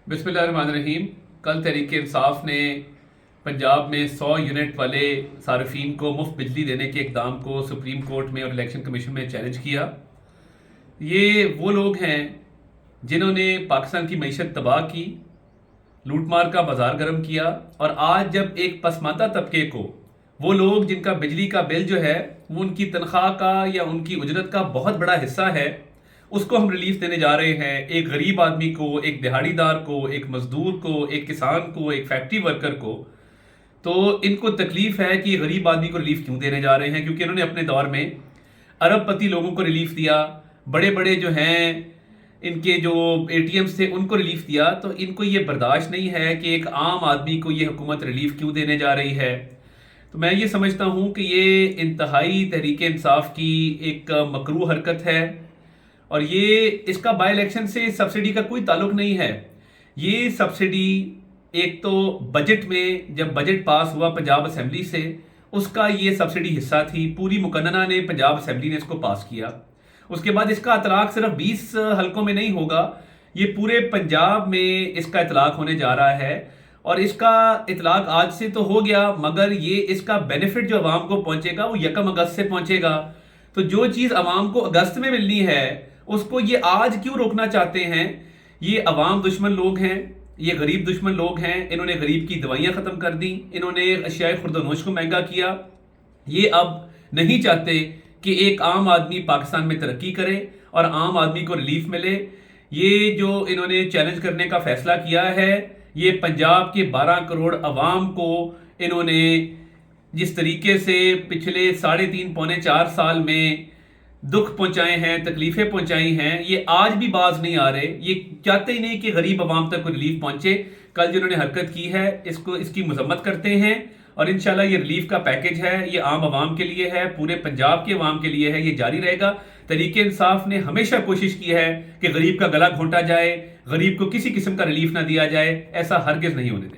बिस्मिल्लाहिर्रहमानिर्रहीम। कल तहरीक इंसाफ ने पंजाब में 100 यूनिट वाले सार्फिन को मुफ्त बिजली देने के इकदाम को सुप्रीम कोर्ट में और इलेक्शन कमीशन में चैलेंज किया। ये वो लोग हैं जिन्होंने पाकिस्तान की मईशत तबाह की, लूटमार का बाजार गर्म किया, और आज जब एक पसमानदा तबके को, वो लोग जिनका बिजली का बिल जो है वो उनकी तनख्वाह का या उनकी उजरत का बहुत बड़ा हिस्सा है, उसको हम रिलीफ देने जा रहे हैं। एक गरीब आदमी को, एक दिहाड़ीदार को, एक मजदूर को, एक किसान को, एक फैक्ट्री वर्कर को, तो इनको तकलीफ है कि गरीब आदमी को रिलीफ क्यों देने जा रहे हैं, क्योंकि इन्होंने अपने दौर में अरबपति लोगों को रिलीफ दिया, बड़े बड़े जो हैं इनके जो एटीएम्स थे उनको रिलीफ दिया। तो इनको ये बर्दाश्त नहीं है कि एक आम आदमी को ये हुकूमत रिलीफ क्यों देने जा रही है। तो मैं ये समझता हूँ कि ये इंतहाई तहरीक इंसाफ की एक मकरूह हरकत है, और ये इसका बाई इलेक्शन से सब्सिडी का कोई ताल्लुक नहीं है। ये सब्सिडी एक तो बजट में जब बजट पास हुआ पंजाब असेंबली से, उसका ये सब्सिडी हिस्सा थी। पूरी मुकन्नना ने पंजाब असेंबली ने इसको पास किया। उसके बाद इसका इतलाक सिर्फ 20 हलकों में नहीं होगा, ये पूरे पंजाब में इसका इतलाक होने जा रहा है। और इसका इतलाक आज से तो हो गया, मगर ये इसका बेनिफिट जो अवाम को पहुंचेगा वो 1 अगस्त से पहुंचेगा। तो जो चीज़ अवाम को अगस्त में मिलनी है उसको ये आज क्यों रोकना चाहते हैं। ये अवाम दुश्मन लोग हैं, ये गरीब दुश्मन लोग हैं। इन्होंने गरीब की दवाइयाँ ख़त्म कर दी, इन्होंने अशियाए खुर्दोनोश को महंगा किया। ये अब नहीं चाहते कि एक आम आदमी पाकिस्तान में तरक्की करे और आम आदमी को रिलीफ मिले। ये जो इन्होंने चैलेंज करने का फैसला किया है, ये पंजाब के 12 करोड़ अवाम को इन्होंने जिस तरीके से पिछले 3.5 पौने 4 साल में दुख पहुंचाए हैं, तकलीफें पहुंचाई हैं, ये आज भी बाज नहीं आ रहे। ये चाहते ही नहीं कि गरीब अवाम तक कोई रिलीफ पहुंचे। कल जिन्होंने हरकत की है इसकी मजम्मत करते हैं, और इंशाल्लाह ये रिलीफ का पैकेज है, ये आम आवाम के लिए है, पूरे पंजाब के अवाम के लिए है, ये जारी रहेगा। तहरीक इंसाफ ने हमेशा कोशिश की है कि गरीब का गला घोंटा जाए, गरीब को किसी किस्म का रिलीफ ना दिया जाए। ऐसा हरगिज नहीं होने देंगे।